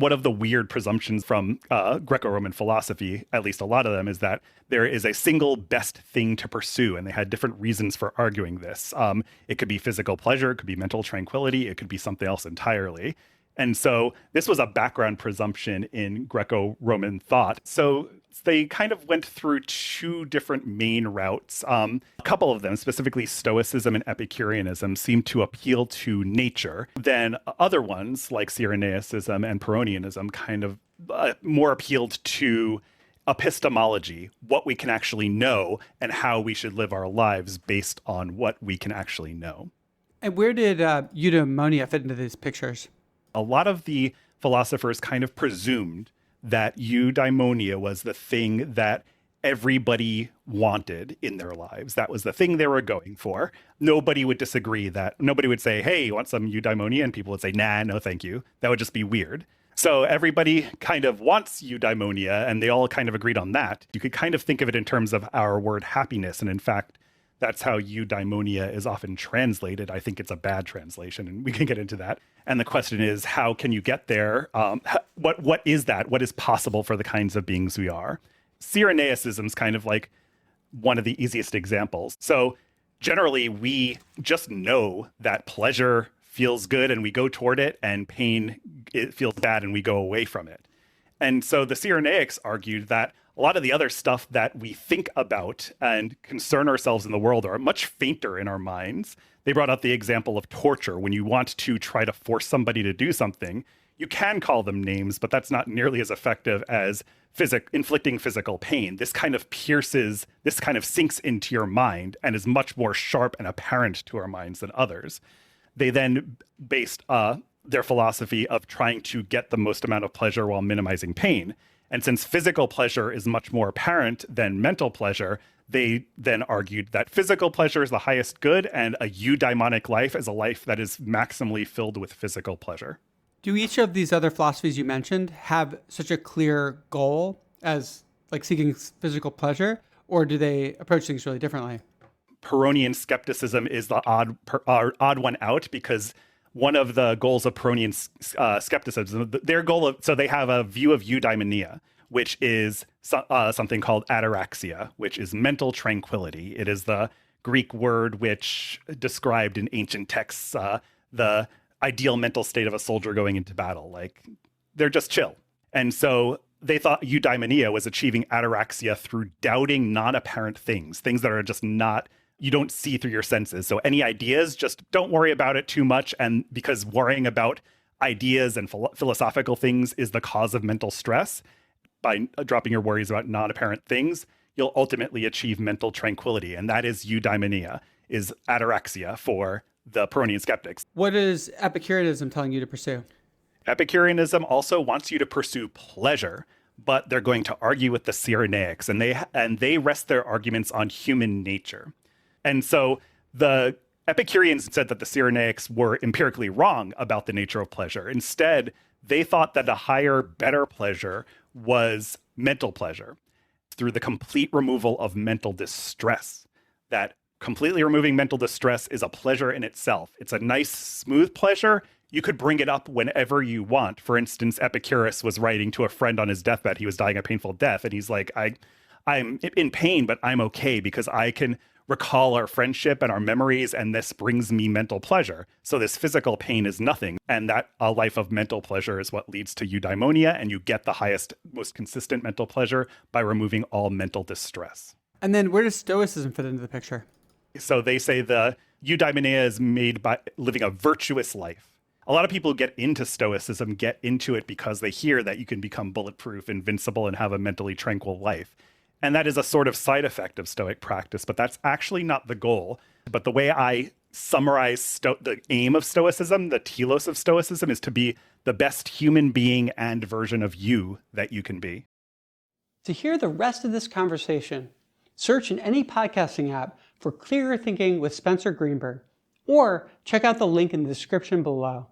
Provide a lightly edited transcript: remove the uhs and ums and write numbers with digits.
one of the weird presumptions from Greco-Roman philosophy, at least a lot of them, is that there is a single best thing to pursue. And they had different reasons for arguing this. It could be physical pleasure, it could be mental tranquility, it could be something else entirely. And so this was a background presumption in Greco-Roman thought. So they kind of went through two different main routes. A couple of them, specifically Stoicism and Epicureanism, seemed to appeal to nature. Then other ones, like Cyrenaicism and Pyrrhonism, kind of more appealed to epistemology, what we can actually know, and how we should live our lives based on what we can actually know. And where did eudaimonia fit into these pictures? A lot of the philosophers kind of presumed that eudaimonia was the thing that everybody wanted in their lives. That was the thing they were going for. Nobody would disagree that. Nobody would say, hey, you want some eudaimonia? And people would say, nah, no, thank you. That would just be weird. So everybody kind of wants eudaimonia, and they all kind of agreed on that. You could kind of think of it in terms of our word happiness. And in fact, that's how eudaimonia is often translated. I think it's a bad translation, and we can get into that. And the question is, how can you get there? What is that? What is possible for the kinds of beings we are? Cyrenaicism is kind of like one of the easiest examples. So generally, we just know that pleasure feels good and we go toward it, and pain, it feels bad and we go away from it. And so the Cyrenaics argued that a lot of the other stuff that we think about and concern ourselves in the world are much fainter in our minds. They brought out the example of torture. When you want to try to force somebody to do something, you can call them names, but that's not nearly as effective as inflicting physical pain. This kind of pierces, this kind of sinks into your mind and is much more sharp and apparent to our minds than others. They then based their philosophy of trying to get the most amount of pleasure while minimizing pain. And since physical pleasure is much more apparent than mental pleasure, they then argued that physical pleasure is the highest good, and a eudaimonic life is a life that is maximally filled with physical pleasure. Do each of these other philosophies you mentioned have such a clear goal as like seeking physical pleasure, or do they approach things really differently? Pyrrhonian skepticism is the odd one out, because one of the goals of Pyrrhonian skepticism, so they have a view of eudaimonia, which is something called ataraxia, which is mental tranquility. It is the Greek word which described in ancient texts the ideal mental state of a soldier going into battle. Like, they're just chill. And so they thought eudaimonia was achieving ataraxia through doubting non-apparent things that are just not, you don't see through your senses. So any ideas, just don't worry about it too much. And because worrying about ideas and philosophical things is the cause of mental stress, by dropping your worries about non-apparent things, you'll ultimately achieve mental tranquility. And that is eudaimonia, is ataraxia for the Pyrrhonian skeptics. What is Epicureanism telling you to pursue? Epicureanism also wants you to pursue pleasure, but they're going to argue with the Cyrenaics, and they rest their arguments on human nature. And so the Epicureans said that the Cyrenaics were empirically wrong about the nature of pleasure. Instead, they thought that a higher, better pleasure was mental pleasure through the complete removal of mental distress. That completely removing mental distress is a pleasure in itself. It's a nice, smooth pleasure. You could bring it up whenever you want. For instance, Epicurus was writing to a friend on his deathbed. He was dying a painful death. And he's like, I'm in pain, but I'm okay because I can recall our friendship and our memories, and this brings me mental pleasure. So this physical pain is nothing. And that a life of mental pleasure is what leads to eudaimonia, and you get the highest, most consistent mental pleasure by removing all mental distress. And then where does Stoicism fit into the picture? So they say the eudaimonia is made by living a virtuous life. A lot of people who get into Stoicism get into it because they hear that you can become bulletproof, invincible, and have a mentally tranquil life. And that is a sort of side effect of Stoic practice, but that's actually not the goal. But the way I summarize the aim of Stoicism, the telos of Stoicism, is to be the best human being and version of you that you can be. To hear the rest of this conversation, search in any podcasting app for Clearer Thinking with Spencer Greenberg, or check out the link in the description below.